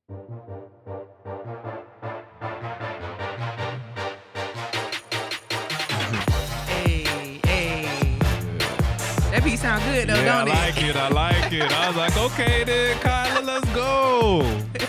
Hey, hey. That beat sound good though, Yeah, don't I like it. I like it. I was like, okay, then, Kyla, let's go.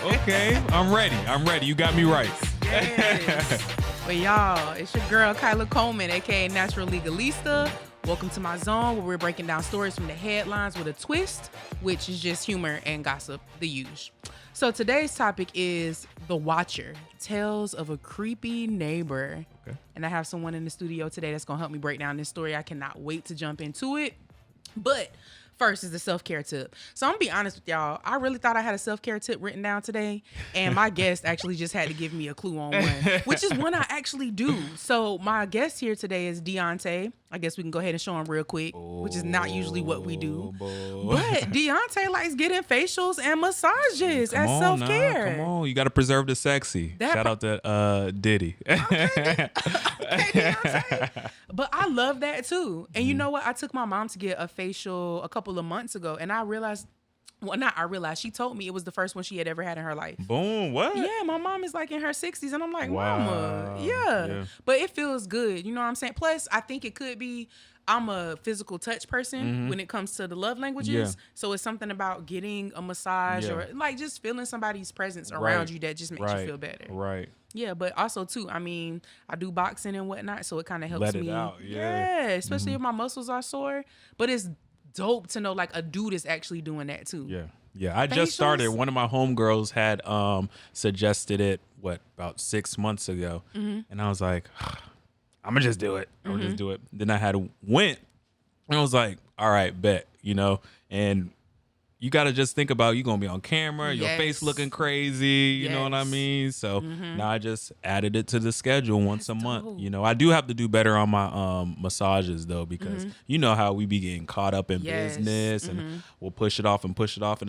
Okay, I'm ready. You got me right. Yes. But y'all, it's your girl Kyla Coleman, aka Natural Legalista. Welcome to my zone where we're breaking down stories from the headlines with a twist, which is just humor and gossip, the usual. So today's topic is The Watcher, Tales of a Creepy Neighbor. Okay. And I have someone in the studio today that's going to help me break down this story. I cannot wait to jump into it. But first is the self-care tip. So I'm gonna be honest with y'all. I really thought I had a self-care tip written down today, and my guest actually just had to give me a clue on one, which is one I actually do. So my guest here today is Diante. I guess we can go ahead and show him real quick, which is not usually what we do. But Diante likes getting facials and massages as self-care. Come on, you got to preserve the sexy. Shout out to Diddy. Okay, Diante. But I love that too. And you know what? I took my mom to get a facial a couple of months ago, and I realized, well, not I realized, she told me it was the first one she had ever had in her life. Boom, what? Yeah, my mom is like in her 60s, and I'm like, Wow. Mama, yeah. But it feels good. You know what I'm saying? Plus, I think it could be, I'm a physical touch person when it comes to the love languages. Yeah. So it's something about getting a massage or like just feeling somebody's presence around you that just makes you feel better. Right. Yeah, but also too, I mean, I do boxing and whatnot, so it kind of helps Let it me. out, Yeah, especially if my muscles are sore. But it's dope to know like a dude is actually doing that too. Yeah. I just started. One of my homegirls had suggested it about 6 months ago, and I was like, I'm gonna just do it. Then I had went, and I was like, all right, bet, and you got to just think about, you're going to be on camera, your face looking crazy, you know what I mean? So now I just added it to the schedule once a month. Dope. I do have to do better on my massages though, because you know how we be getting caught up in business and we'll push it off, and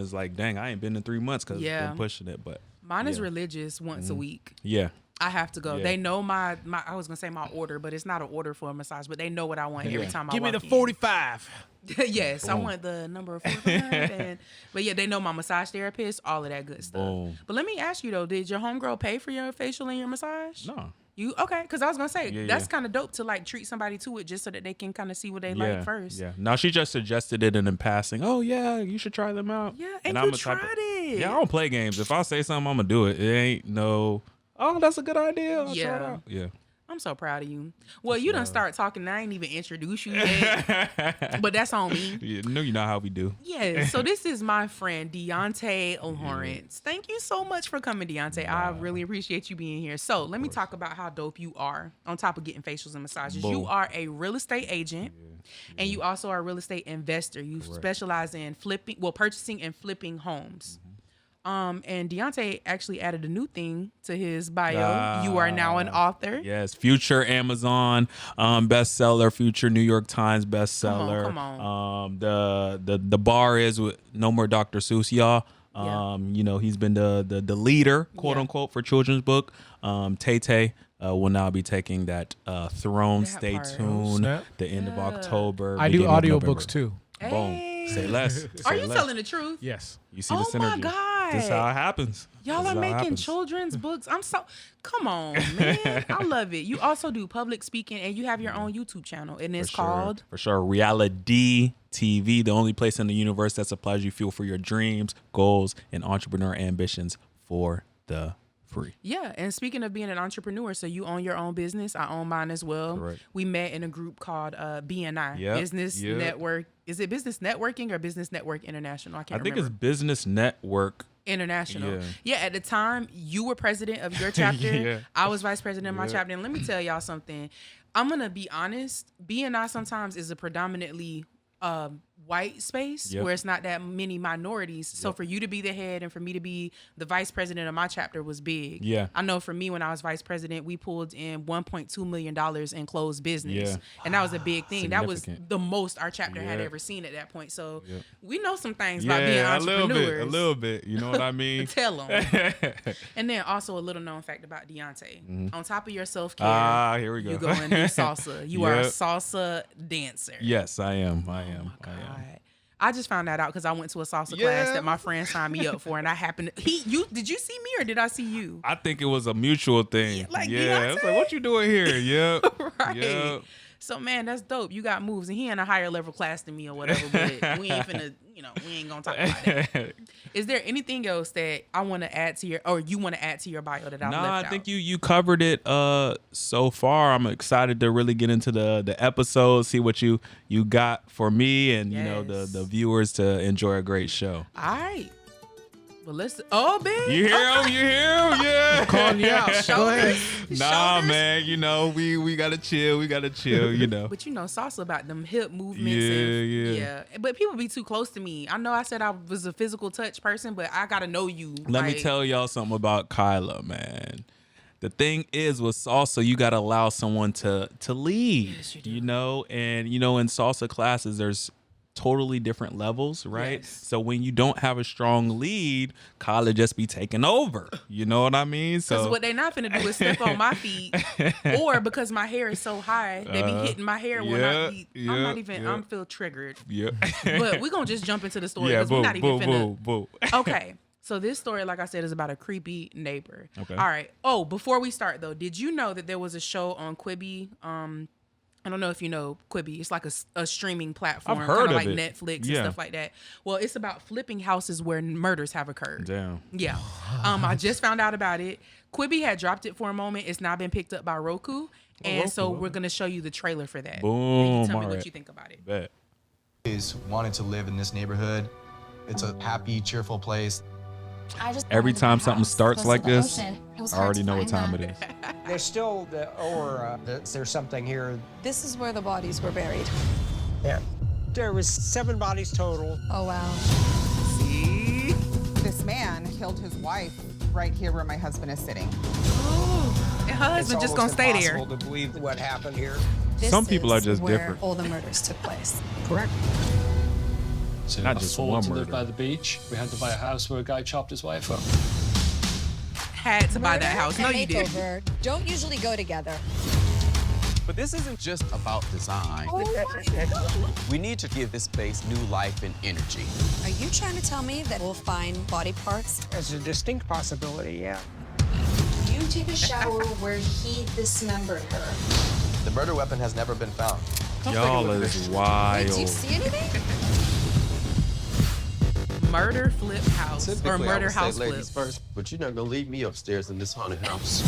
it's like, dang, I ain't been in 3 months because I've been pushing it. But mine is religious once a week. Yeah. I have to go. They know my I was gonna say my order, but it's not an order for a massage, but they know what I want every time I walk in. Give me the 45. Yes, I want the number 45. But yeah, they know my massage therapist, all of that good stuff. Boom. But let me ask you though, did your homegirl pay for your facial and your massage? No. You okay? Because I was gonna say that's kind of dope to like treat somebody to it just so that they can kind of see what they like first. Yeah. Now she just suggested it, and in passing, oh yeah, you should try them out. Yeah, and I'm you tried it. Yeah, I don't play games. If I say something, I'm gonna do it. It ain't no, oh, that's a good idea. I'll try it out. Yeah. I'm so proud of you. Well, you done start talking, and I ain't even introduced you yet. But that's on me. Yeah, no, you know how we do. Yeah, so this is my friend, Diante Lawrence. Thank you so much for coming, Diante. Wow. I really appreciate you being here. So let me talk about how dope you are on top of getting facials and massages. Boom. You are a real estate agent, and you also are a real estate investor. You specialize in purchasing and flipping homes. And Diante actually added a new thing to his bio. You are now an author. Yes, future Amazon bestseller, future New York Times bestseller. Come on. The bar is with No More Dr. Seuss, y'all. He's been the leader, quote unquote, for children's book. Tay will now be taking that throne. Stay tuned. The end of October. I do audiobooks too. Boom. Say less. Are you telling the truth? Yes. You see the synergy. Oh my God. This is how it happens. Y'all are making children's books. Come on, man. I love it. You also do public speaking, and you have your own YouTube channel, and it's called? For sure, Reality TV, the only place in the universe that supplies you fuel for your dreams, goals, and entrepreneur ambitions for the free. Yeah, and speaking of being an entrepreneur, so you own your own business. I own mine as well. Correct. We met in a group called BNI, Business Network. Is it Business Networking or Business Network International? I think it's Business Network International. Yeah, at the time, you were president of your chapter. I was vice president of my chapter. And let me tell y'all something. I'm going to be honest. BNI sometimes is a predominantly white space where it's not that many minorities. So for you to be the head and for me to be the vice president of my chapter was big. Yeah. I know for me, when I was vice president, we pulled in $1.2 million in closed business. And that was a big thing. That was the most our chapter had ever seen at that point. So we know some things about being entrepreneurs. A little bit. You know what I mean? Tell them. And then also a little known fact about Diante. On top of your self-care, here we go. You go and do salsa. You are a salsa dancer. Yes, I am. I Oh am. my God. I just found that out because I went to a salsa class that my friend signed me up for, and I happened to, did you see me or did I see you? I think it was a mutual thing. Yeah, it's like, what you doing here? Yep. Right. Yep. So man, that's dope. You got moves, and he in a higher level class than me or whatever. But we ain't finna, we ain't gonna talk about that. Is there anything else that I want to add to your, or you want to add to your bio that I left out? I think you covered it so far. I'm excited to really get into the episode, see what you got for me and the viewers to enjoy a great show. All right. Well, big. You hear him? You hear him? Yeah. I'm calling you out. Go ahead. Nah, man. We gotta chill. We gotta chill. But salsa about them hip movements. Yeah. But people be too close to me. I know I said I was a physical touch person, but I gotta know you. Let me tell y'all something about Kyla, man. The thing is with salsa, you gotta allow someone to lead. Yes, you do. And in salsa classes, there's totally different levels, right? Yes. So when you don't have a strong lead, Kyla just be taking over. You know what I mean? Because what they not finna do is step on my feet, or because my hair is so high, they be hitting my hair when I'm feel triggered. Yeah. But we're gonna just jump into the story because we're not even finna. Okay. So this story, like I said, is about a creepy neighbor. Okay. All right. Oh, before we start though, did you know that there was a show on Quibi? I don't know if you know Quibi. It's like a streaming platform, I've heard kind of of like it. Netflix and stuff like that. Well, it's about flipping houses where murders have occurred. Damn. Yeah. I just found out about it. Quibi had dropped it for a moment. It's now been picked up by Roku. So we're going to show you the trailer for that. Boom. And you tell me All what right. you think about it. Bet. Is wanting to live in this neighborhood. It's a happy, cheerful place. Every time something starts like this, I already know what time it is. There's still the aura that there's something here. This is where the bodies were buried. Yeah. There was 7 bodies total. Oh, wow. See? This man killed his wife right here where my husband is sitting. And her husband just going to stay there. It's almost impossible to believe what happened here. Some people are just where different. all the murders took place. Correct. To Not just afford one to live murder. by the beach, we had to buy a house where a guy chopped his wife up. Had to buy that Murder house. No, and you didn't. makeover don't usually go together. But this isn't just about design. We need to give this space new life and energy. Are you trying to tell me that we'll find body parts? There's a distinct possibility, yeah. You take a shower where he dismembered her. The murder weapon has never been found. Y'all is Wait, do you wild. see anything? Murder flip house or murder house flip. first, but you're not gonna leave me upstairs in this haunted house.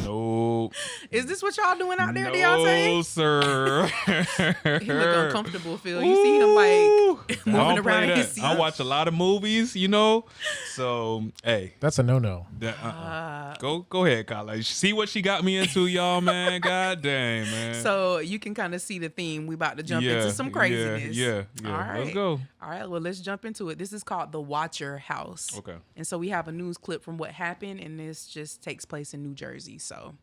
No. Is this what y'all doing out there, Deante? No, sir. He look uncomfortable, Phil. You see him like moving around in his seat. I watch a lot of movies, So, hey. That's a no-no. Go ahead, Kyla. See what she got me into, y'all, man. God dang, man. So you can kind of see the theme. We about to jump into some craziness. Yeah. All right. Let's go. All right. Well, let's jump into it. This is called The Watcher House. Okay. And so we have a news clip from what happened, and this just takes place in New Jersey. So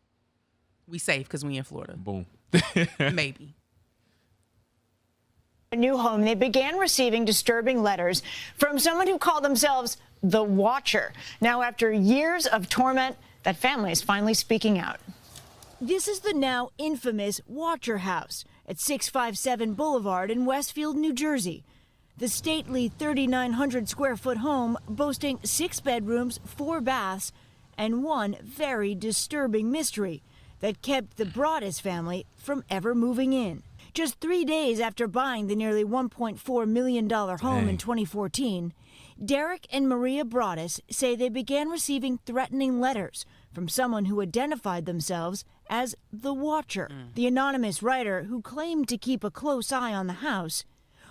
we safe because we in Florida. Boom. Maybe. A new home, they began receiving disturbing letters from someone who called themselves the Watcher. Now, after years of torment, that family is finally speaking out. This is the now infamous Watcher House at 657 Boulevard in Westfield, New Jersey. The stately 3,900 square foot home boasting 6 bedrooms, 4 baths, and one very disturbing mystery that kept the Broaddus family from ever moving in. Just 3 days after buying the nearly $1.4 million home in 2014, Derek and Maria Broaddus say they began receiving threatening letters from someone who identified themselves as the Watcher, the anonymous writer who claimed to keep a close eye on the house,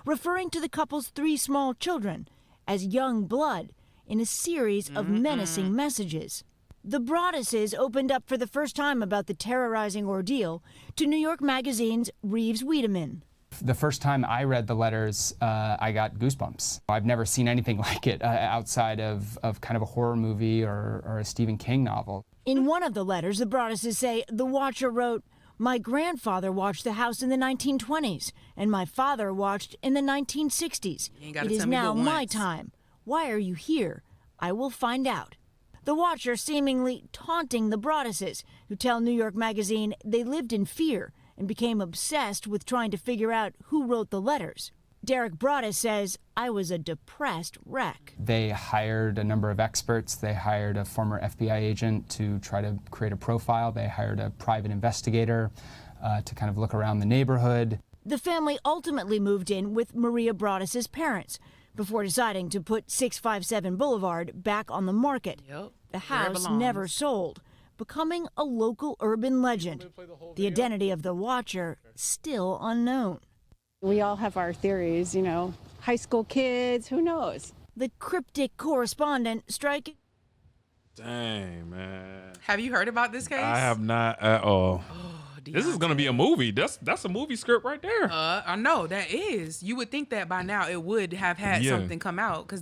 referring to the couple's 3 small children as young blood in a series of menacing messages. The Broadduses opened up for the first time about the terrorizing ordeal to New York Magazine's Reeves Wiedemann. The first time I read the letters, I got goosebumps. I've never seen anything like it outside of kind of a horror movie or a Stephen King novel. In one of the letters, the Broadduses say the Watcher wrote, "My grandfather watched the house in the 1920s, and my father watched in the 1960s. It is now my time. Why are you here? I will find out." The Watcher seemingly taunting the Broadduses, who tell New York Magazine they lived in fear and became obsessed with trying to figure out who wrote the letters. Derek Broaddus says, I was a depressed wreck. They hired a number of experts. They hired a former FBI agent to try to create a profile. They hired a private investigator to kind of look around the neighborhood. The family ultimately moved in with Maria Broaddus's parents before deciding to put 657 Boulevard back on the market. Yep. The house never sold, becoming a local urban legend. The identity of the watcher still unknown. We all have our theories, you know, high school kids, who knows? The cryptic correspondent striking. Dang, man. Have you heard about this case? I have not at all. This is gonna be a movie. That's a movie script right there. I know that is. You would think that by now it would have had something come out because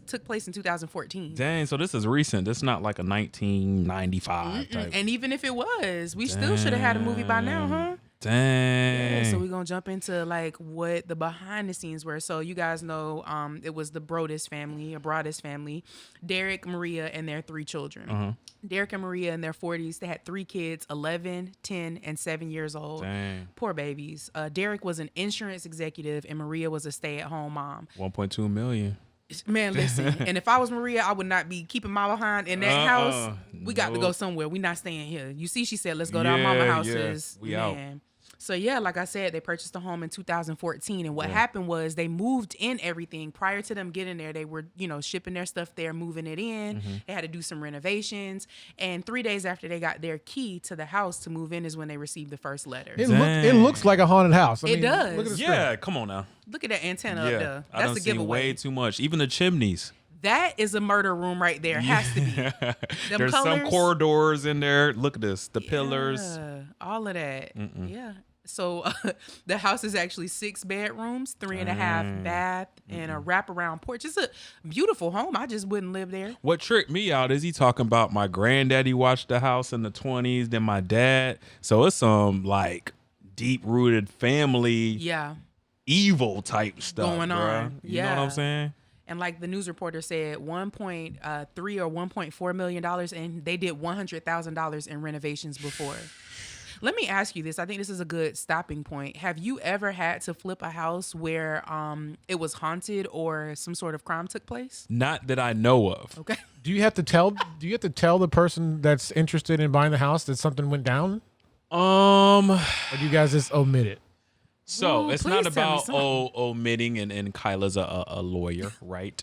took place in 2014. Dang, so this is recent. This is not like a 1995 type. And even if it was, we still should have had a movie by now, huh? Dang. Yeah, so we're gonna jump into like what the behind the scenes were. So you guys know it was the Broaddus family, Derek, Maria, and their 3 children. Derek and Maria in their 40s, they had 3 kids, 11, 10, and 7 years old. Dang. Poor babies. Derek was an insurance executive and Maria was a stay-at-home mom. 1.2 million. Man, listen, and if I was Maria, I would not be keeping mama behind in that house. We got to go somewhere. We not staying here. You see, she said, let's go to our mama houses. We out. So yeah, like I said, they purchased a home in 2014. And what happened was they moved in everything. Prior to them getting there, they were, shipping their stuff there, moving it in. They had to do some renovations. And 3 days after they got their key to the house to move in is when they received the first letter. It looks like a haunted house. It does. Look at the Yeah, come on now. Look at that antenna up there. I That's a giveaway. way too much. Even the chimneys. That is a murder room right there. Has to be. There's some corridors in there. Look at this. The pillars. All of that. Yeah. So the house is actually 6 bedrooms, 3.5 bath, and a wraparound porch. It's a beautiful home. I just wouldn't live there. What tricked me out is he talking about my granddaddy watched the house in the 20s, then my dad. So it's some like deep-rooted family evil type stuff going on. You know what I'm saying? And like the news reporter said, 1.3 or $1.4 million, and they did $100,000 in renovations before. Let me ask you this. I think this is a good stopping point. Have you ever had to flip a house where it was haunted or some sort of crime took place? Not that I know of. Okay. Do you have to tell the person that's interested in buying the house that something went down? Or do you guys just omit it? So it's not about omitting, and Kyla's a lawyer, right?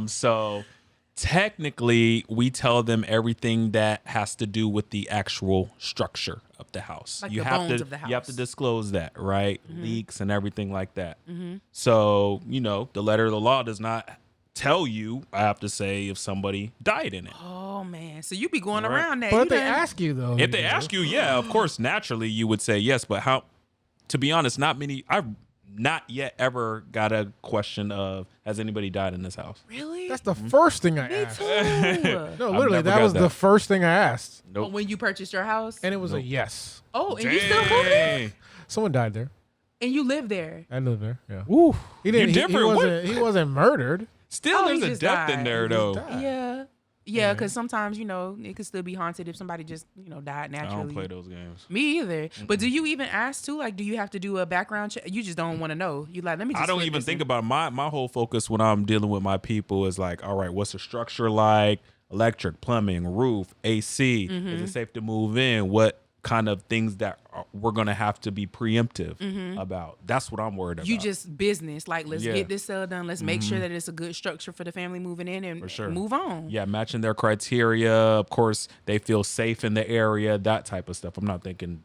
So technically, we tell them everything that has to do with the actual structure of the house. Like the bones of the house. You have to disclose that, right? Leaks and everything like that. So, the letter of the law does not tell you, I have to say, if somebody died in it. Oh, man. So you be going around that. But if they ask you, though. If they ask you, yeah, of course, naturally, you would say yes. But how, to be honest, I've not yet ever got a question of, has anybody died in this house? Really? That's the first thing I asked. No, literally, that was the first thing I asked. Nope. When you purchased your house? And it was a yes. Oh, and you still moving? Someone died there. And you live there? I live there, yeah. Woo. He didn't, You're different. He wasn't murdered. Still, there's he a just death in died. there, though. Yeah, because sometimes, it could still be haunted if somebody just, died naturally. I don't play those games. Me either. But do you even ask, too? Like, do you have to do a background check? You just don't want to know. You like, let me just I don't even think about it. My whole focus when I'm dealing with my people is like, all right, what's the structure like? Electric, plumbing, roof, AC. Is it safe to move in? What kind of things that we're going to have to be preemptive about? That's what I'm worried about. You just business. Like, let's get this sale done. Let's make sure that it's a good structure for the family moving in and move on. Yeah, matching their criteria. Of course, they feel safe in the area, that type of stuff. I'm not thinking,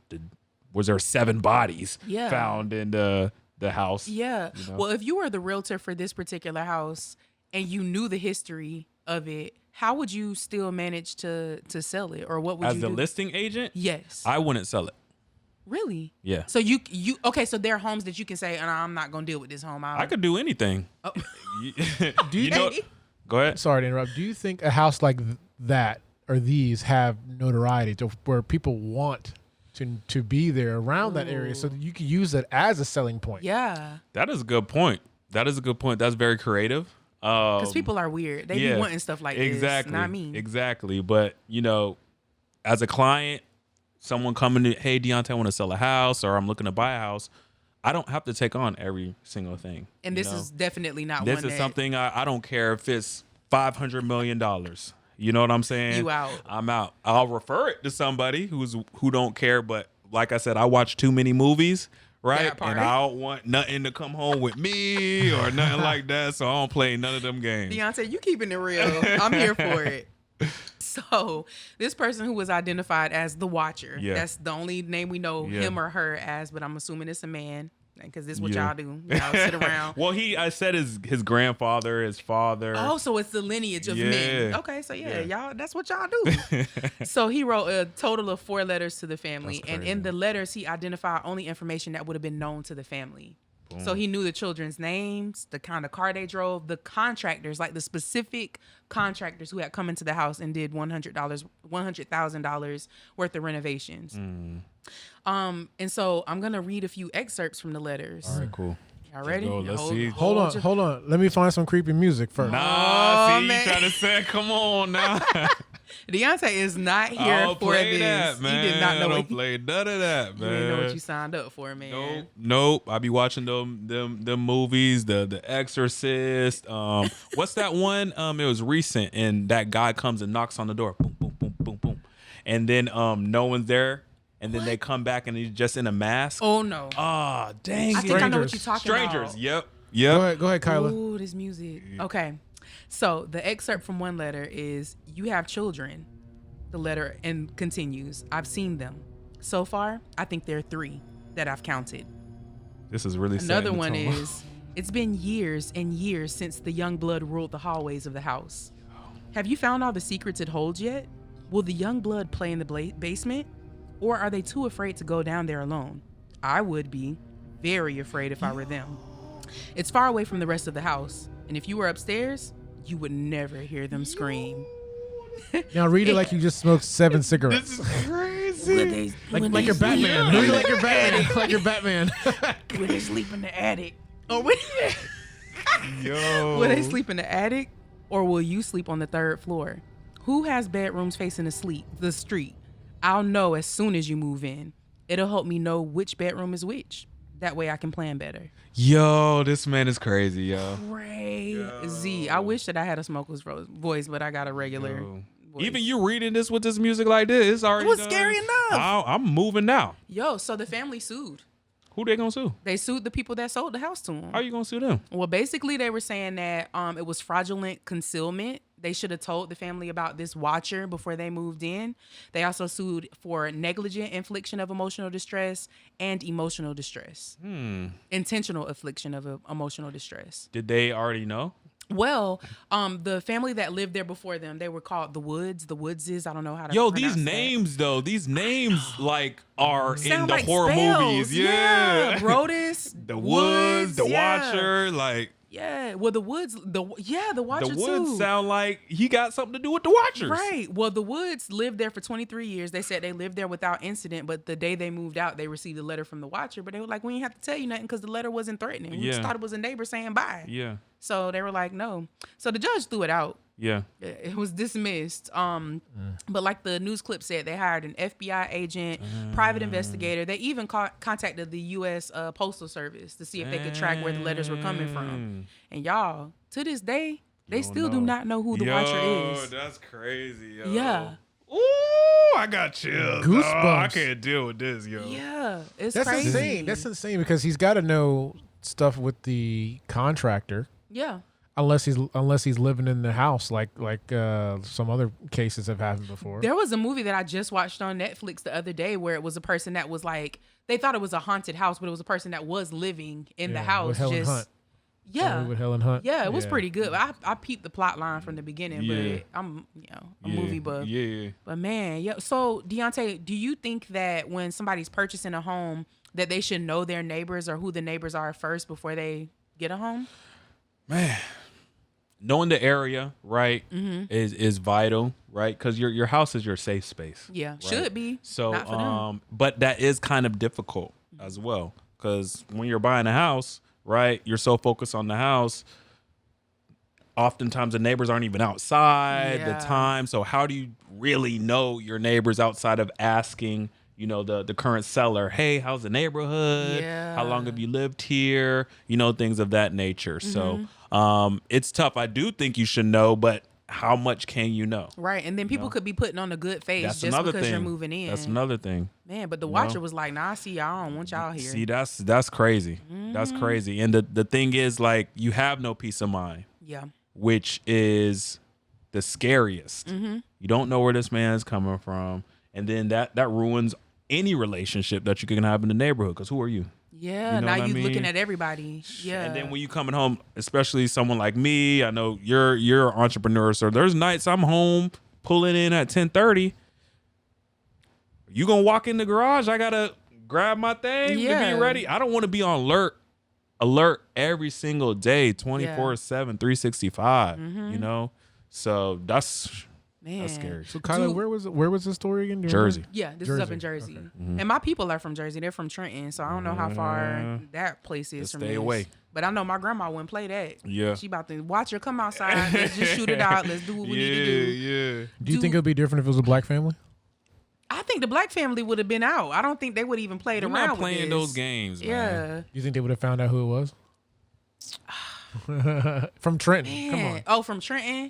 was there 7 bodies found in the house? Yeah. Well, if you were the realtor for this particular house and you knew the history of it, how would you still manage to sell it, or what would you do? As the listing agent? Yes. I wouldn't sell it. Really? Yeah. So you okay? So there are homes that you can say, I'm not gonna deal with this home. I could do anything. Oh. Do you know? Go ahead. Sorry to interrupt. Do you think a house like that or these have notoriety to where people want to be there around that area, so that you can use it as a selling point? Yeah. That is a good point. That's very creative. Because people are weird. They be wanting stuff like this. Not me. Exactly. But, as a client, someone coming to, hey, Diante, I want to sell a house, or I'm looking to buy a house. I don't have to take on every single thing. And this is definitely not this one is that something I don't care if it's $500 million. You know what I'm saying? You out. I'm out. I'll refer it to somebody who don't care. But like I said, I watch too many movies, right? And I don't want nothing to come home with me or nothing like that. So I don't play none of them games. Deante, you keeping it real. I'm here for it. So this person who was identified as the Watcher, that's the only name we know him or her as, but I'm assuming it's a man because this is what y'all do. Y'all sit around. Well, I said his grandfather, his father. Oh, so it's the lineage of men. Okay, so y'all, that's what y'all do. So he wrote a total of 4 letters to the family, and in the letters he identified only information that would have been known to the family. So he knew the children's names, the kind of car they drove, the contractors, like the specific contractors who had come into the house and did $100,000 worth of renovations. And so I'm gonna read a few excerpts from the letters. All right, cool. Y'all ready? Let's see. Hold on. Let me find some creepy music first. Nah, see, you trying to say, come on now. Deante is not here for this. That, man. He did not know. I don't play none of that, man. You didn't know what you signed up for, man. Nope. I be watching them movies, the Exorcist. What's that one? It was recent, and that guy comes and knocks on the door. Boom, boom, boom, boom, boom, and then no one's there. And then they come back and he's just in a mask. Oh no! Ah, dang! I think I know what you're talking about. Strangers. Yep. Go ahead, Kyla. Ooh, this music. Okay. So the excerpt from one letter is, "You have children." The letter and continues, "I've seen them. So far, I think there are 3 that I've counted." This is really another one is, "It's been years and years since the young blood ruled the hallways of the house. Have you found all the secrets it holds yet? Will the young blood play in the basement? Or are they too afraid to go down there alone? I would be very afraid if I were them. It's far away from the rest of the house, and if you were upstairs, you would never hear them scream." Now read it like you just smoked 7 cigarettes. This is crazy. Like you're Batman. Read it like you're Batman. Like you're Batman. Will they sleep in the attic? Or will they sleep in the attic? Or will you sleep on the 3rd floor? Who has bedrooms facing the street? I'll know as soon as you move in. It'll help me know which bedroom is which. That way I can plan better. Yo, this man is crazy, yo. Crazy. I wish that I had a smoker's voice, but I got a regular voice. Even you reading this with this music like this, it's already It was scary enough. I'm moving now. Yo, so the family sued. Who they gonna sue? They sued the people that sold the house to them. How you gonna sue them? Well, basically they were saying that it was fraudulent concealment. They should have told the family about this watcher before they moved in. They also sued for negligent infliction of emotional distress and emotional distress. Intentional infliction of emotional distress. Did they already know? Well, the family that lived there before them, they were called the Woodses. I don't know how to. Yo, these names though, these names like are in the like horror spells. movies. Yeah, Brodus, the Woods, the yeah. Watcher, like. Yeah, well, the Woods, the Watcher The Woods too. sound like he got something to do with the Watchers. Right. Well, the Woods lived there for 23 years. They said they lived there without incident, but the day they moved out, they received a letter from the Watcher. But they were like, we didn't have to tell you nothing because the letter wasn't threatening. We just thought it was a neighbor saying bye. Yeah. So they were like, no. So the judge threw it out. Yeah. It was dismissed. But like the news clip said, they hired an FBI agent, private investigator. They even contacted the U.S. Postal Service to see if they could track where the letters were coming from. And y'all, to this day, they still do not know who the Watcher is. That's crazy, yo. Yeah. Ooh, I got chills. Goosebumps. Oh, I can't deal with this, yo. Yeah, it's That's crazy. insane. That's insane because he's got to know stuff with the contractor. Yeah. Unless he's living in the house like some other cases have happened before. There was a movie that I just watched on Netflix the other day where it was a person that was like, they thought it was a haunted house, but it was a person that was living in the house. With Helen Hunt. Yeah. With Helen Hunt. Yeah, it was pretty good. I peeped the plot line from the beginning, but I'm a movie buff. Yeah. But man, so Deante, do you think that when somebody's purchasing a home that they should know their neighbors or who the neighbors are first before they get a home? Man, knowing the area, right, is vital, right? Because your house is your safe space. Yeah, right? should be. So, Not for them. but that is kind of difficult as well, because when you're buying a house, right, you're so focused on the house. Oftentimes the neighbors aren't even outside the time. So how do you really know your neighbors outside of asking, you know, the current seller, hey, how's the neighborhood? Yeah. How long have you lived here? You know, things of that nature. So it's tough. I do think you should know, but how much can you know? Right. And then people could be putting on a good face That's just another because thing. you're moving in. That's another thing. Man, but the watcher was like, nah, I see y'all. I don't want y'all here. See, that's crazy. That's crazy. And the thing is, like, you have no peace of mind. Yeah. Which is the scariest. You don't know where this man's coming from. And then that ruins any relationship that you can have in the neighborhood. Because who are you? Yeah, You know now what I you mean? looking at everybody. Yeah. And then when you coming home, especially someone like me, I know you're an entrepreneur, so there's nights I'm home pulling in at 10:30. You gonna walk in the garage? I gotta grab my thing to be ready. I don't want to be on alert every single day, 24/7, 365. You know, so that's scary. So Kyla, where was the story again? Do you Jersey. remember? Yeah, this is up in Jersey. Okay. And my people are from Jersey. They're from Trenton, so I don't know how far that place is Just from stay this. away. But I know my grandma wouldn't play that. Yeah. She about to watch her come outside. Let's just shoot it out. Let's do what we need to do. Yeah. Do you think it would be different if it was a black family? I think the black family would have been out. I don't think they would even played You're around not playing with this. those games, man. Yeah. You think they would have found out who it was? From Trenton. Man. Come on. Oh, from Trenton?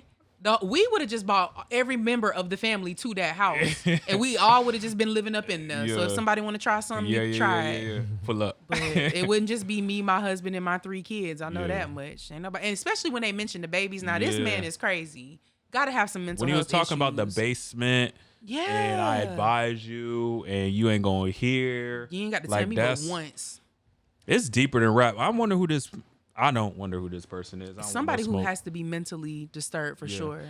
We would have just bought every member of the family to that house. And we all would have just been living up in there. So if somebody want to try something, you can try it. Pull up. But it wouldn't just be me, my husband, and my 3 kids. I know that much. Ain't nobody, and especially when they mention the babies. Now, this man is crazy. Got to have some mental When he was health talking about the issues. basement, and I advise you, and you ain't going to hear. You ain't got to like tell me but once. It's deeper than rap. I wonder who this. I don't wonder who this person is. I don't Somebody wanna who smoke. has to be mentally disturbed for sure.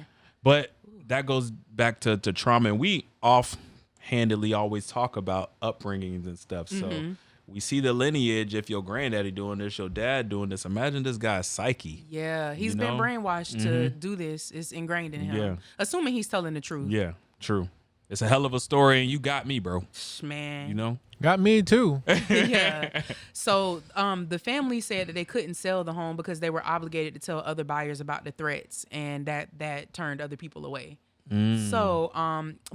But that goes back to trauma, and we offhandedly always talk about upbringings and stuff. So we see the lineage. If your granddaddy doing this, your dad doing this. Imagine this guy's psyche. Yeah, he's been brainwashed to do this. It's ingrained in him. Yeah. Assuming he's telling the truth. Yeah, true. It's a hell of a story, and you got me, bro. Man. You know? Got me too. Yeah. So the family said that they couldn't sell the home because they were obligated to tell other buyers about the threats, and that turned other people away. So,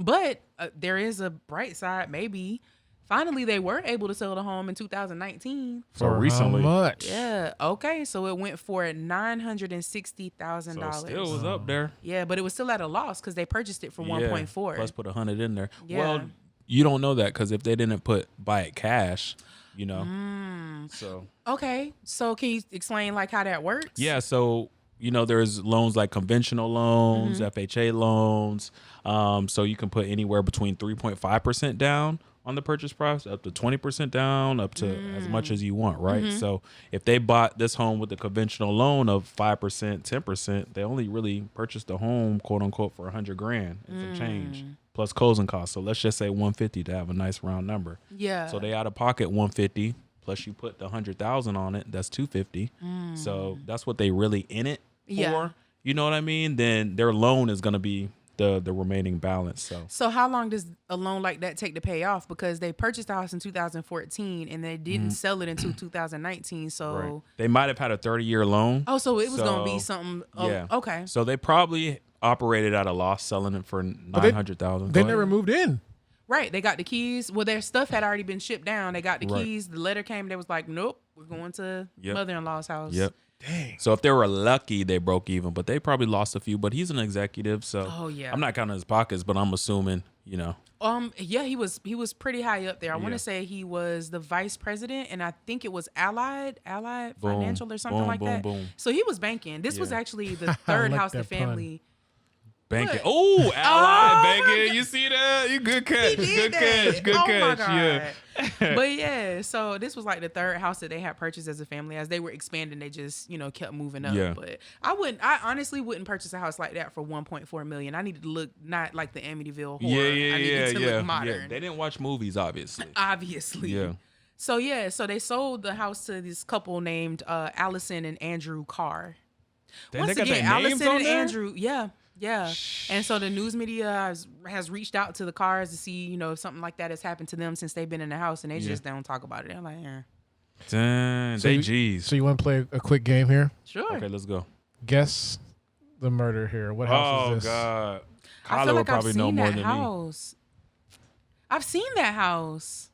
but there is a bright side. Maybe finally they were able to sell the home in 2019. So recently. How much? Yeah. Okay. So it went for $960,000. So still was up there. Yeah, but it was still at a loss because they purchased it for 1.4. Plus put 100 in there. Yeah. Well, you don't know that because if they didn't buy it cash, you know. So Okay. So can you explain like how that works? yeah, so you know there's loans like conventional loans, FHA loans. So you can put anywhere between 3.5% down on the purchase price, up to 20% down, up to as much as you want, right? So if they bought this home with a conventional loan of 5%, 10%, they only really purchased the home, quote unquote, for $100,000 and some change, plus closing costs. So let's just say 150 to have a nice round number. Yeah. So they out of pocket 150, plus you put the 100,000 on it, that's 250. So that's what they really in it for. Yeah. You know what I mean? Then their loan is gonna be the remaining balance. So how long does a loan like that take to pay off? Because they purchased the house in 2014 and they didn't sell it until 2019. So right. They might have had a 30-year loan. Oh, so it was gonna be something. Oh, yeah. Okay. So they probably operated at a loss selling it for $900,000. They never moved in. Right. They got the keys. Well, their stuff had already been shipped down. They got the Right. keys. The letter came. They was like, nope, we're going to mother-in-law's house. Yep. Dang. So if they were lucky, they broke even, but they probably lost a few. But he's an executive, so I'm not counting his pockets, but I'm assuming, you know. Yeah, he was pretty high up there. I want to say he was the vice president, and I think it was Allied Financial or something like that. So he was banking. This was actually the third house the family. Banking. Oh, Allied banking. You see that? You good catch. Good catch. Good catch. Yeah. But yeah, so this was like the third house that they had purchased as a family. As they were expanding, they just, kept moving up. Yeah. But I honestly wouldn't purchase a house like that for $1.4 million. I needed to look not like the Amityville horror. I needed to look modern. Yeah. They didn't watch movies, obviously. Yeah. So they sold the house to this couple named Allison and Andrew Carr. Once again, Allison and Andrew, yeah. And so the news media has reached out to the Carrs to see, if something like that has happened to them since they've been in the house, and they just don't talk about it. They're like, Dang, So you want to play a quick game here? Sure. Okay, let's go. Guess the murder here. What house is this? Oh God. I feel like I've seen that house. I've seen that house.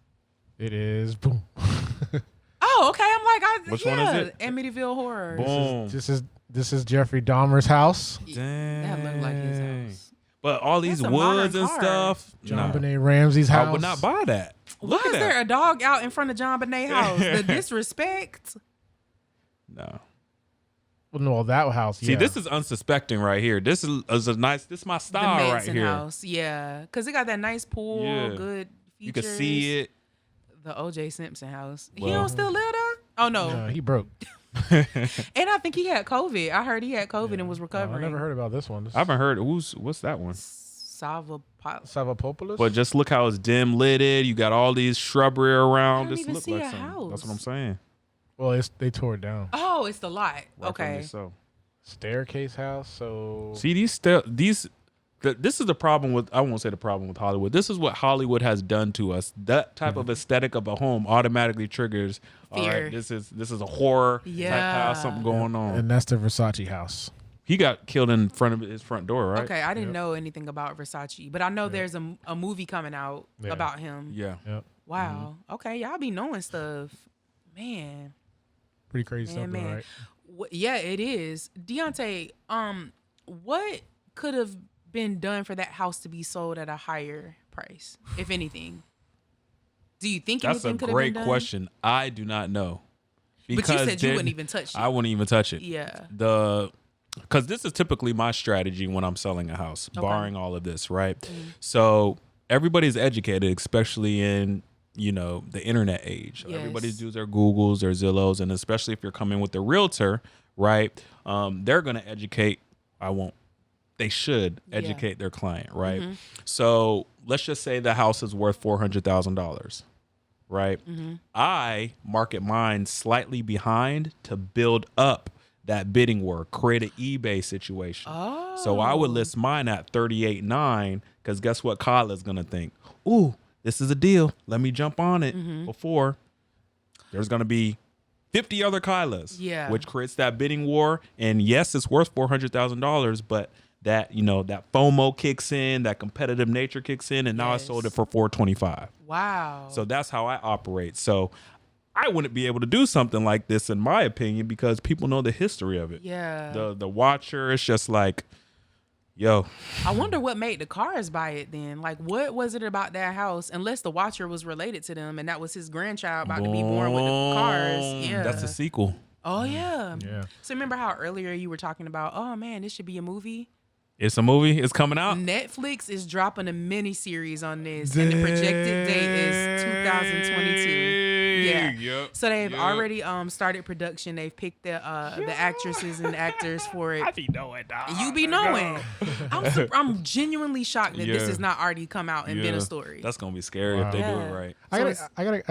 It is. Boom. Oh, okay. I'm like, Which one is it? Amityville Horror. Boom. This is Jeffrey Dahmer's house. Dang. That looked like his house. But all these That's a modern woods and car. stuff. John Benet Ramsey's house. I would not buy that. Why is there a dog out in front of John Benet house? The disrespect. No. Well, no, that house. See, yeah. this is unsuspecting right here. This is a nice. This is my The style right Manson here. house. Yeah. Because it got that nice pool, Yeah. good features. You can see it. The O.J. Simpson house. He Well- don't still live there? Oh, no. No, he broke. And I think he had COVID. I heard he had COVID and was I recovering. never heard about this one. I haven't heard. What's that one? Savopoulos? But just look how it's dim lighted. You got all these shrubbery around. I don't This even look see like a something. house. That's what I'm saying. Well, they tore it down. Oh, it's the lot. Rightfully Okay. So. Staircase house. So See this is the problem with. I won't say the problem with Hollywood. This is what Hollywood has done to us. That type of aesthetic of a home automatically triggers. All Fear. right, this is a horror type house. Something going on. and that's the Versace house. He got killed in front of his front door, right? Okay, I didn't know anything about Versace, but I know there's a movie coming out Yeah. about him. Yeah. Yep. Wow. Okay, y'all be knowing stuff. Man. Pretty crazy stuff, though, right? Yeah, it is. Deante, what could have been done for that house to be sold at a higher price, if anything? Do you think That's a anything could have been great done? question. I do not know. But you said you wouldn't even touch it. I wouldn't even touch it. Yeah. Because this is typically my strategy when I'm selling a house, Okay. barring all of this, right? So everybody's educated, especially in the internet age. So Yes. everybody do their Googles, their Zillows, and especially if you're coming with a realtor, right? They're going to educate. They should educate their client, right? Mm-hmm. So let's just say the house is worth $400,000, right? Mm-hmm. I market mine slightly behind to build up that bidding war, create an eBay situation. Oh. So I would list mine at 38.9 because guess what Kyla's going to think? Ooh, this is a deal. Let me jump on it Mm-hmm. before there's going to be 50 other Kylas, Yeah. which creates that bidding war. And yes, it's worth $400,000, but that FOMO kicks in, that competitive nature kicks in, and now I sold it for $425. Wow. So that's how I operate. So I wouldn't be able to do something like this, in my opinion, because people know the history of it. Yeah. The watcher is just like, yo. I wonder what made the cars buy it then. Like, what was it about that house? Unless the watcher was related to them and that was his grandchild about to be born with the cars. Yeah. That's a sequel. Oh, yeah. Yeah. So remember how earlier you were talking about, oh, man, this should be a movie? It's a movie. It's coming out. Netflix is dropping a mini-series on this, and the projected date is 2022. Yeah. Yep. So they've already started production. They've picked the actresses and actors for it. I be knowing, dog. You be knowing. I'm genuinely shocked that this Yeah. has not already come out and been Yeah. a story. That's gonna be scary if they do it right. I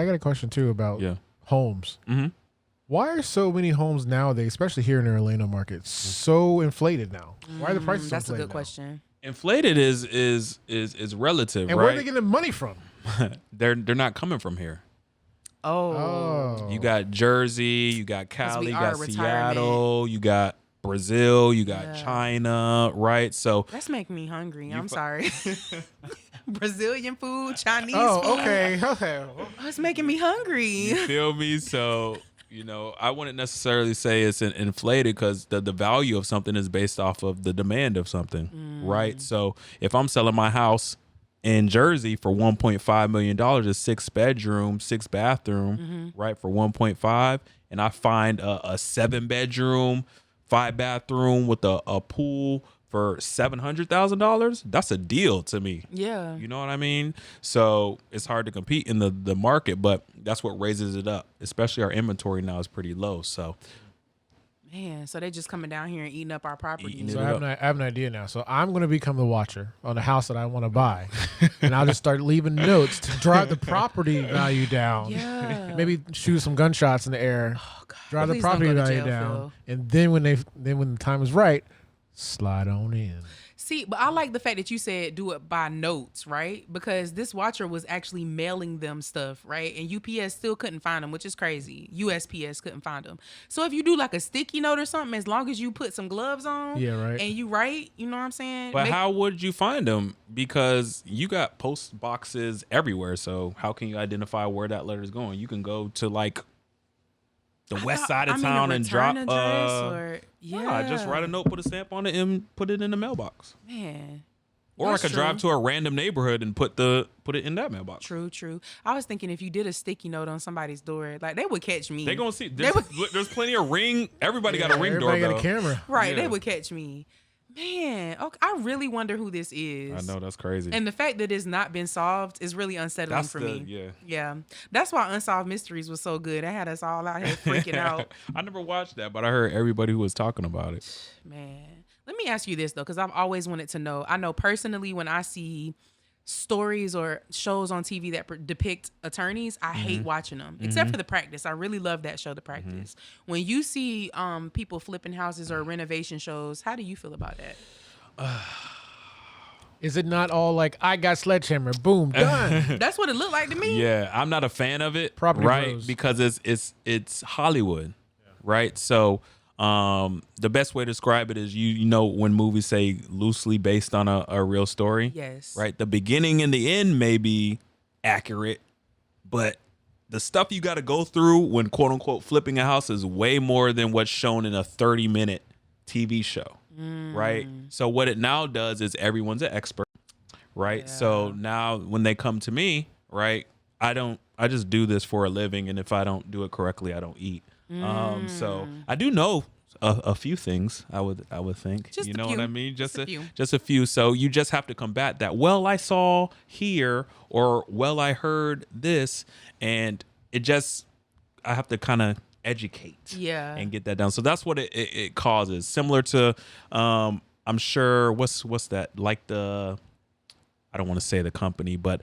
got a question too about homes. Mm-hmm. Why are so many homes nowadays, especially here in the Orlando market, so inflated now? Why are the prices so That's a inflated good now? question. Inflated is relative, And right? where are they getting the money from? They're not coming from here. Oh. You got Jersey, you got Cali, we you are got retirement. Seattle, you got Brazil, you got China, right? So That's making me hungry. I'm sorry. Brazilian food, Chinese Oh, food. okay. Oh, it's making me hungry. you feel me? So, I wouldn't necessarily say it's inflated because the value of something is based off of the demand of something, right? So if I'm selling my house in Jersey for $1.5 million, it's 6 bedroom, 6 bathroom, right? For 1.5, and I find a 7 bedroom, 5 bathroom with a pool for $700,000. That's a deal to me. Yeah. You know what I mean? So it's hard to compete in the market, but that's what raises it up. Especially our inventory now is pretty low. So Man, so they just coming down here and eating up our property. So I have an idea now. So I'm going to become the watcher on the house that I want to buy, and I'll just start leaving notes to drive the property value down. Yeah. Maybe shoot some gunshots in the air, drive the Please don't property go to value jail, down, Phil. and then when the time is right, slide on in. See, but I like the fact that you said do it by notes, right? Because this watcher was actually mailing them stuff, right? And UPS still couldn't find them, which is crazy. USPS couldn't find them. So if you do like a sticky note or something, as long as you put some gloves on, and you write, you know what I'm saying? But how would you find them? Because you got post boxes everywhere. So how can you identify where that letter is going? You can go to like the west side of town and drop just write a note, put a stamp on it, and put it in the mailbox. Man. Or I could drive to a random neighborhood and put it in that mailbox. True. I was thinking if you did a sticky note on somebody's door, like they would catch me. They gonna see. There's plenty of ring. Everybody got a ring doorbell. Everybody got a camera. Right. They would catch me. Man, okay, I really wonder who this is. I know, that's crazy. And the fact that it's not been solved is really unsettling for me. Yeah. That's why Unsolved Mysteries was so good. It had us all out here freaking out. I never watched that, but I heard everybody who was talking about it. Man, let me ask you this though, because I've always wanted to know. I know personally when I see stories or shows on TV that depict attorneys, I hate watching them, except for The Practice. I really love that show, The Practice. When you see people flipping houses or renovation shows, how do you feel about that? Is it not all like, I got sledgehammer, boom, done? That's what it looked like to me. Yeah, I'm not a fan of it, Property right? Bros. Because it's Hollywood, right? So the best way to describe it is you know when movies say loosely based on a real story. Yes. Right? The beginning and the end may be accurate, but the stuff you got to go through when quote unquote flipping a house is way more than what's shown in a 30-minute TV show. Right? So what it now does is everyone's an expert, right? Yeah. So now when they come to me, right, I just do this for a living, and if I don't do it correctly, I don't eat. So I do know a few things. I would think, just you know what I mean? Just a few. So you just have to combat that. Well, I saw here, or well, I heard this, and I have to kind of educate and get that down. So that's what it causes. Similar to, I'm sure what's that like I don't want to say the company, but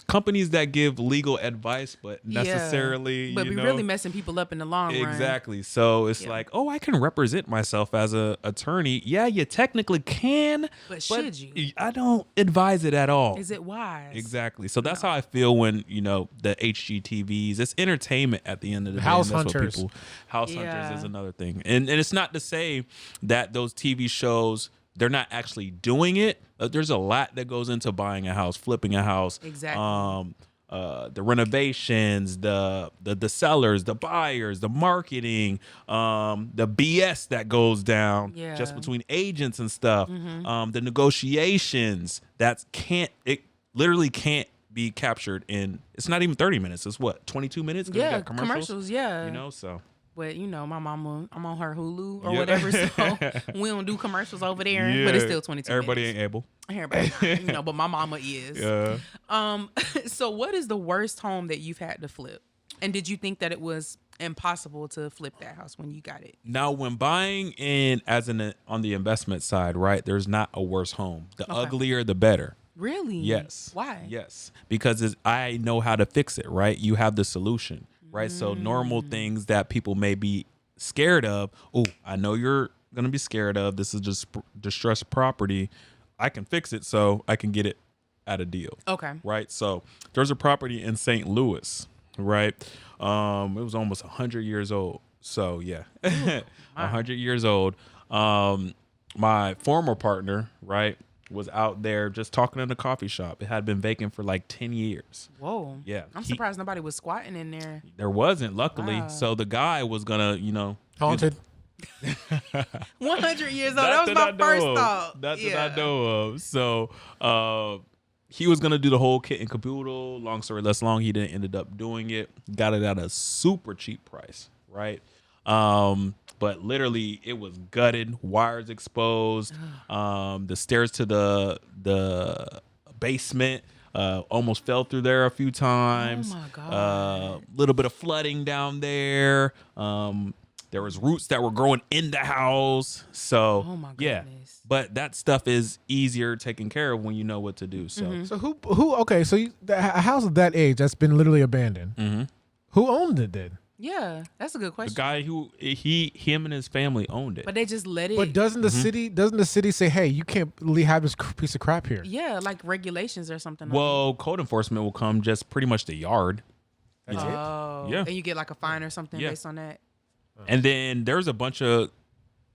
companies that give legal advice, but necessarily, but be really messing people up in the long run. Exactly. So it's like, oh, I can represent myself as a attorney. Yeah, you technically can, but should you? I don't advise it at all. Is it wise? Exactly. So that's how I feel when the HGTVs. It's entertainment at the end of the day. House and that's hunters. What House hunters is another thing, and it's not to say that those TV shows, they're not actually doing it. There's a lot that goes into buying a house, flipping a house. Exactly. The renovations, the sellers, the buyers, the marketing, the BS that goes down just between agents and stuff. The negotiations it literally can't be captured in. It's not even 30 minutes. It's what, 22 minutes? Yeah, you got commercials. Yeah. So. But my mama, I'm on her Hulu or whatever, so we don't do commercials over there. But it's still 22 Everybody minutes. ain't able. Everybody, but my mama is. Yeah. So what is the worst home that you've had to flip? And did you think that it was impossible to flip that house when you got it? Now, when buying in on the investment side, right, there's not a worse home. The uglier, the better. Really? Yes. Why? Yes. Because I know how to fix it, right? You have the solution. Right. So normal things that people may be scared of. Oh, I know you're going to be scared of. This is just distressed property. I can fix it so I can get it at a deal. Okay. Right. So there's a property in St. Louis. Right. It was almost 100 years old. So, yeah, 100 years old. My former partner, right, was out there just talking in a coffee shop. It had been vacant for like 10 years. Whoa. Yeah. I'm surprised nobody was squatting in there. There wasn't, luckily. Wow. So the guy was gonna, haunted. 100 years old. That was my first thought. That's what I know of. So he was gonna do the whole kit and caboodle. Long story less long, he didn't ended up doing it. Got it at a super cheap price, right? But literally it was gutted, wires exposed, the stairs to the basement almost fell through there a few times. Oh my God. Little bit of flooding down there. There was roots that were growing in the house. So oh my yeah. But that stuff is easier taken care of when you know what to do. So So who okay, so a house of that age that's been literally abandoned. Who owned it then? Yeah, that's a good The question. guy who him and his family owned it. But they just let it. But doesn't the city say, hey, you can't have this piece of crap here? Yeah, like regulations or something. Well, code enforcement will come just pretty much the yard. That's it? Oh, Yeah. And you get like a fine or something Yeah. based on that. And then there's a bunch of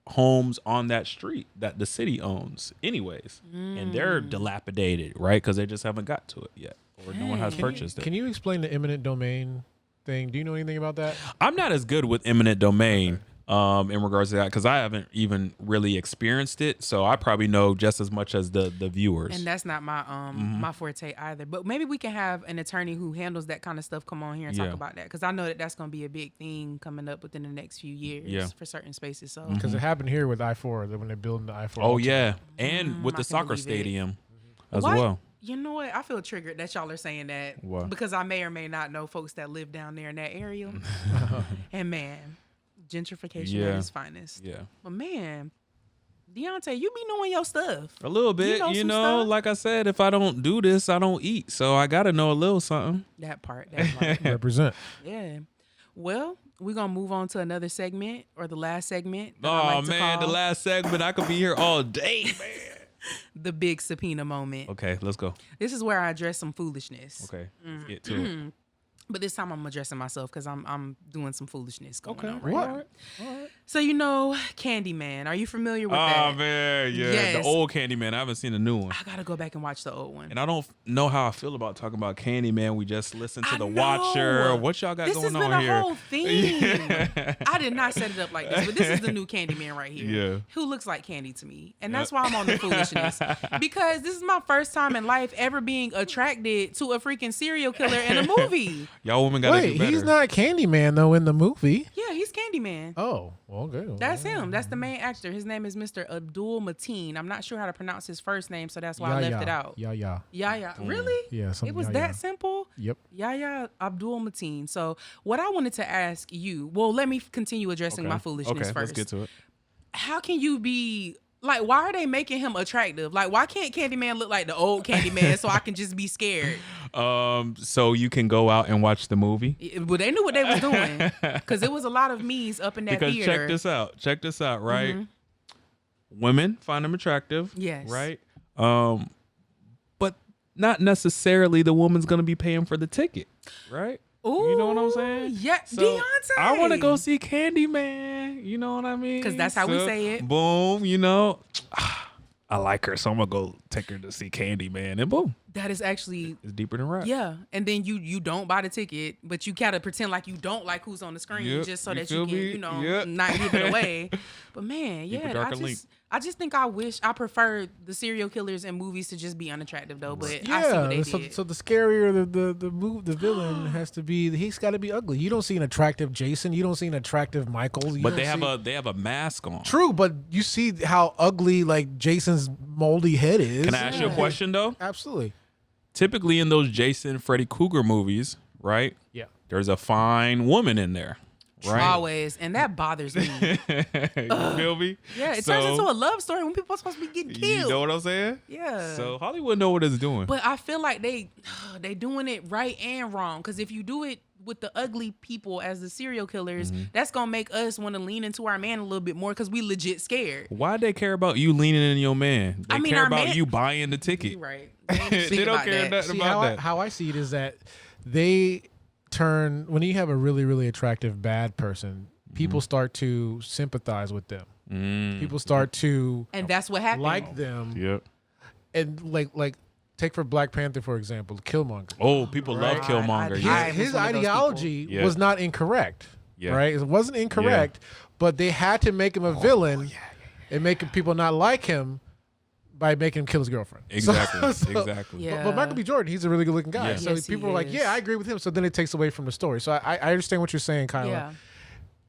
homes on that street that the city owns anyways. And they're dilapidated, right? Because they just haven't got to it yet. Or no one has purchased it. Can you explain the eminent domain thing? Do you know anything about that? I'm not as good with eminent domain in regards to that because I haven't even really experienced it. So I probably know just as much as the viewers. And that's not my my forte either. But maybe we can have an attorney who handles that kind of stuff come on here and talk about that, because I know that that's going to be a big thing coming up within the next few years for certain spaces. So Because it happened here with I-4 when they're building the I-4. Oh yeah, and with the soccer stadium as well. You know what? I feel triggered that y'all are saying that because I may or may not know folks that live down there in that area. And man, gentrification at its finest. Yeah. But man, Diante, you be knowing your stuff. A little bit, you know, stuff. like I said, if I don't do this, I don't eat. So I got to know a little something. That part. That part. Represent. Yeah. Well, we're going to move on to another segment, or the last segment. Oh, man, the last segment. I could be here all day, man. The Big Subpoena moment. Okay, let's go. This is where I address some foolishness. Okay, let's get to it. But this time I'm addressing myself because I'm doing some foolishness going on What? right now. So you know Candyman. Are you familiar with that? Oh, man, yeah. Yes. The old Candyman. I haven't seen the new one. I got to go back and watch the old one. And I don't know how I feel about talking about Candyman. We just listened to I The know. Watcher. What y'all got This going has been on a here? whole thing. I did not set it up like this, but this is the new Candyman right here. Yeah. Who looks like candy to me. And that's why I'm on the foolishness. Because this is my first time in life ever being attracted to a freaking serial killer in a movie. Y'all women got to do Wait, better. he's not Candyman, though, in the movie. Yeah, he's Candyman. Oh, okay. That's him. That's the main actor. His name is Mr. Abdul Mateen. I'm not sure how to pronounce his first name, so that's why I left it out. Yeah. Yahya. Really? Yeah, It was that simple? Yep. Yahya Abdul Mateen. So what I wanted to ask you, well, let me continue addressing my foolishness first. Let's get to it. How can you be... Like, why are they making him attractive? Like, why can't Candyman look like the old Candyman so I can just be scared? So you can go out and watch the movie. Well, they knew what they was doing because there was a lot of me's up in that Because theater. check this out, right? Women find them attractive. Yes. Right? But not necessarily the woman's gonna be paying for the ticket, right? Ooh, you know what I'm saying? Yeah, So, Deontay. I want to go see Candyman. You know what I mean? Because that's how we say it. Boom, you know. I like her, so I'm gonna go take her to see Candyman, and boom, That is actually... it's deeper than rap. Yeah, and then you don't buy the ticket, but you gotta pretend like you don't like who's on the screen Yep, just so you that you feel can, me? you know, Yep. not give it away. But man, Keep a yeah, darker link. I just think I prefer the serial killers in movies to just be unattractive though. But I see what they did. So the scarier the villain has to be. He's got to be ugly. You don't see an attractive Jason. You don't see an attractive Michael. But they have a mask on. True, but you see how ugly like Jason's moldy head is. Can I ask you a question though? Absolutely. Typically in those Jason, Freddy Krueger movies, right? Yeah. There's a fine woman in there, right? Always, and that bothers me. You feel me? Yeah, it turns into a love story when people are supposed to be getting killed. You know what I'm saying? Yeah. So Hollywood know what it's doing. But I feel like they doing it right and wrong. Because if you do it with the ugly people as the serial killers, that's gonna make us want to lean into our man a little bit more because we legit scared. Why they care about you leaning in your man? They I mean, care our about man- you buying the ticket. You right. They don't care nothing See, about that. how I see it is that they turn when you have a really really attractive bad person, people start to sympathize with them. People start to And that's what happened. like them. Yep. And like take for Black Panther for example, Killmonger. Oh, people love Killmonger. Yeah. His one of those ideology people. was not incorrect. Yeah. Right? It wasn't incorrect, but they had to make him a villain and make people not like him by making him kill his girlfriend. Exactly. So- Exactly. Yeah. But Michael B. Jordan, he's a really good looking guy. Yeah. So Yes, he people are like, is. yeah, I agree with him. So then it takes away from the story. So I understand what you're saying, Kyla. Yeah.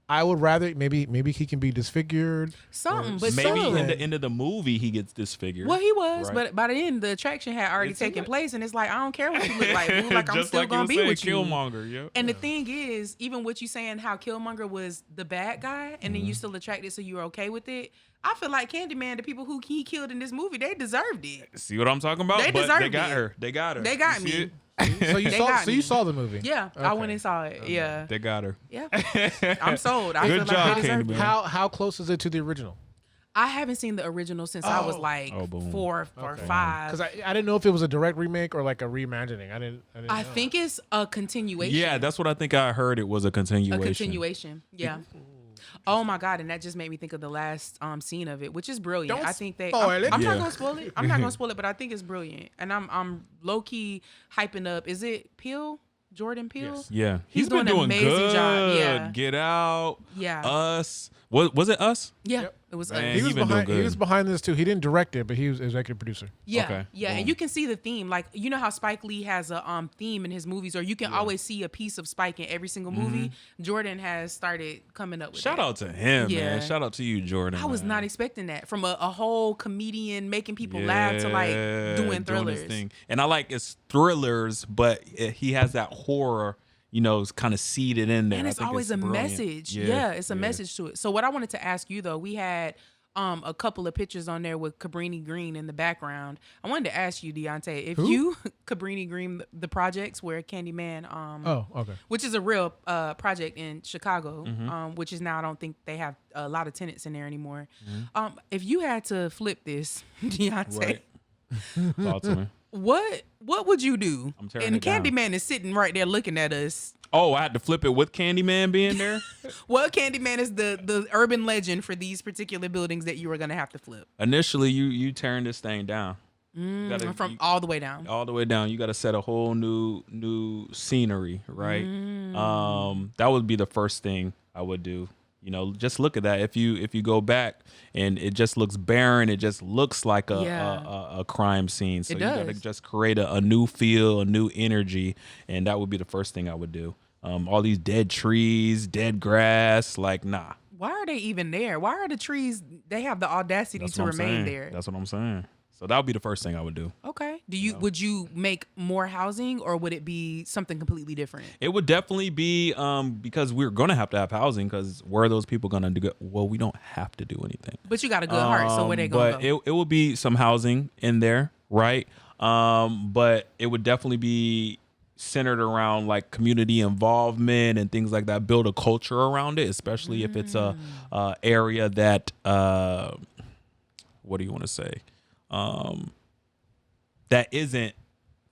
I would rather maybe he can be disfigured. Something, but Maybe something. in the end of the movie he gets disfigured. Well, he was, Right. but by the end, the attraction had already It's taken like- place, and it's like I don't care what you look like. Boo. Like I'm Just still like gonna you be saying, with you. Killmonger. Yeah. And the thing is, even what you saying, how Killmonger was the bad guy, and then you still attracted, so you were okay with it. I feel like Candyman, the people who he killed in this movie, they deserved it. See what I'm talking about? They But deserved they got it. her. They got her. They got You see me. it? So you saw the movie? Yeah, I went and saw it. Yeah, they got her. Yeah, I'm sold. I Good feel job, like they deserve Candyman. it. How close is it to the original? I haven't seen the original since I was like 4 or 5. Because I didn't know if it was a direct remake or like a reimagining. I didn't I know. think it's a continuation. Yeah, that's what I think I heard. It was a continuation. A continuation. Yeah. Oh my God, and that just made me think of the last scene of it, which is brilliant. Don't I think they spoil it. I'm Yeah. not gonna spoil it. I'm not gonna spoil it, but I think it's brilliant. And I'm low key hyping up. Is it Peele? Jordan Peele? Yes. Yeah, He's been doing doing an amazing good. job. Yeah. Get Out. Yeah. Us. Was it Us? Yeah. Yep. It was Man, He us. was been doing behind. He good. was behind this too. He didn't direct it, but he was executive producer. Yeah, Okay. yeah, Boom. and you can see the theme. Like, you know how Spike Lee has a theme in his movies, or you can always see a piece of Spike in every single movie. Jordan has started coming up with Shout that. out to him, Yeah. man. Shout out to you, Jordan. I was man. not expecting that from a whole comedian making people laugh to like doing thrillers. his thing. And I like his thrillers, but he has that horror, it's kind of seeded in there. And I it's think always a brilliant. message. Yeah, it's a message to it. So what I wanted to ask you though, we had a couple of pictures on there with Cabrini Green in the background. I wanted to ask you, Diante, if you Cabrini Green, the projects where Candyman, Okay. which is a real project in Chicago, which is now I don't think they have a lot of tenants in there anymore. If you had to flip this, Diante, Right. Talk to me. what would you do? I'm tearing And it down. Candyman is sitting right there looking at us. Oh, I had to flip it with Candyman being there? Well, Candyman is the urban legend for these particular buildings that you were gonna have to flip. Initially, you turn this thing down. From all the way down. All the way down. You got to set a whole new scenery, right? That would be the first thing I would do. Just look at that. If you go back and it just looks barren, it just looks like a crime scene. So It you got to does. just create a new feel, a new energy, and that would be the first thing I would do. All these dead trees, dead grass, like nah. Why are they even there? Why are the trees? They have the audacity That's to what I'm remain saying. there. That's what I'm saying. So that would be the first thing I would do. Okay. Would you make more housing, or would it be something completely different? It would definitely be because we're gonna have to have housing. Because where are those people gonna do? Well, we don't have to do anything. But you got a good heart, so where they gonna But go? it would be some housing in there, right? But it would definitely be centered around like community involvement and things like that. Build a culture around it, especially if it's a area that what do you want to say? That isn't.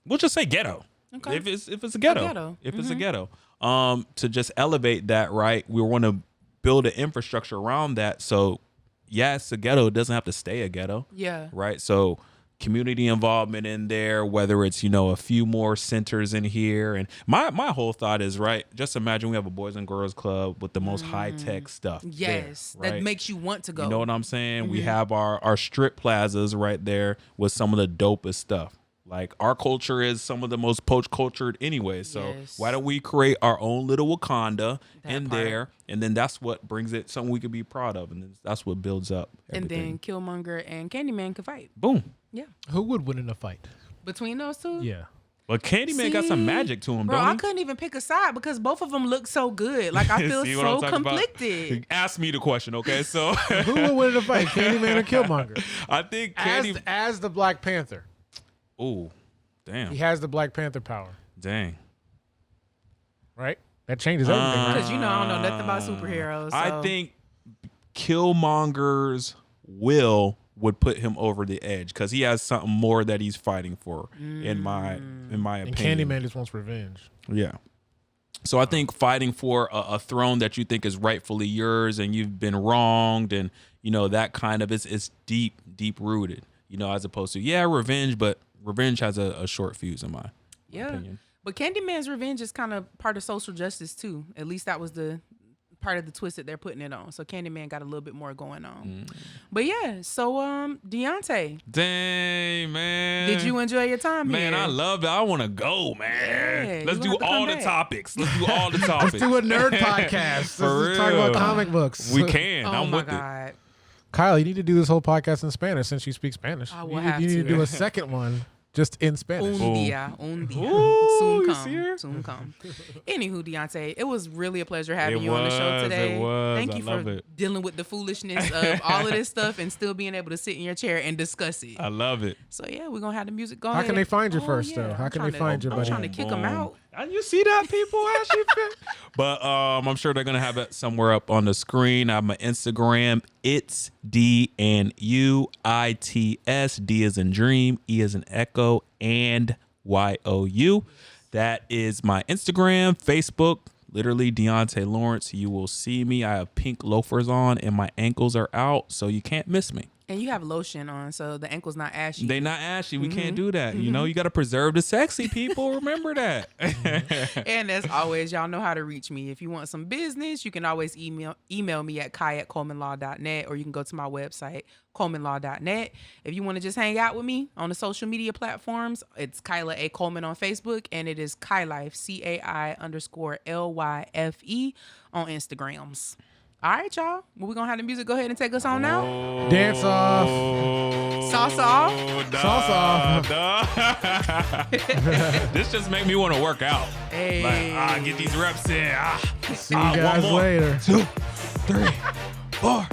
We'll just say ghetto. Okay. If it's a ghetto. If it's a ghetto. To just elevate that, right? We want to build an infrastructure around that. So, yeah, it's a ghetto. It doesn't have to stay a ghetto. Yeah. Right. So, community involvement in there, whether it's, a few more centers in here. And my whole thought is, right, just imagine we have a Boys and Girls Club with the most high tech stuff. Yes. there, right? That makes you want to go. You know what I'm saying? We have our strip plazas right there with some of the dopest stuff. Like, our culture is some of the most poach cultured anyway. So Yes. why don't we create our own little Wakanda in part. there? And then that's what brings it something we could be proud of. And then that's what builds up everything. And then Killmonger and Candyman could fight. Boom. Yeah. Who would win in a fight? Between those two? Yeah. But Candyman got some magic to him, Bro, don't I he? couldn't even pick a side because both of them look so good. Like, I feel See what so I'm talking about? conflicted. Ask me the question, okay? So Who would win in a fight, Candyman or Killmonger? I think Candy. As the Black Panther. Ooh, damn. He has the Black Panther power, Dang. right? That changes everything, right? Because I don't know nothing about superheroes. So. I think Killmonger's will would put him over the edge because he has something more that he's fighting for, in my And opinion. Candyman just wants revenge. Yeah. So I think fighting for a throne that you think is rightfully yours and you've been wronged and, that kind of, it's deep rooted, as opposed to, revenge, but revenge has a short fuse in my opinion. But Candyman's revenge is kind of part of social justice too. At least that was the part of the twist that they're putting it on. So Candyman got a little bit more going on. But yeah, so Diante. Dang, man. Did you enjoy your time Man, here? I love it. I want to go, man. Yeah, Let's you do have to all come the back. topics. Let's do all the topics. Let's do a nerd podcast. For Let's talk real. about comic books. We can. Oh I'm my with it. God. Kyle, you need to do this whole podcast in Spanish since you speak Spanish. I will you have need to. to do a second one just in Spanish. Un dia. Ooh, Soon you come. see her? Soon come. Anywho, Deante, it was really a pleasure having It you on the show was, today. it was. Thank I you love for it. dealing with the foolishness of all of this stuff and still being able to sit in your chair and discuss it. I love it. So yeah, we're gonna have the music go How ahead. can they find you Oh, first, yeah. though? How I'm can they trying find you, I'm buddy? trying to kick them out. And you see that, people? How she fit? But I'm sure they're gonna have it somewhere up on the screen. I have my Instagram. It's DNUITS. D as in dream, E as in echo, and YOU. That is my Instagram, Facebook. Literally Diante Lawrence. You will see me. I have pink loafers on, and my ankles are out, so you can't miss me. And you have lotion on, so the ankle's not ashy. They not ashy. We can't do that. You know, you got to preserve the sexy, people. Remember that. And as always, y'all know how to reach me. If you want some business, you can always email me at kai@colemanlaw.net, or you can go to my website, colemanlaw.net. If you want to just hang out with me on the social media platforms, it's Kyla A. Coleman on Facebook, and it is KaiLife, CAI_LYFE on Instagrams. All right, y'all. Well, we're going to have the music go ahead and take us on now. Dance off. Sauce off. Sauce off. This just make me want to work out. Hey. Like, get these reps in. See you guys later. 2, 3, 4.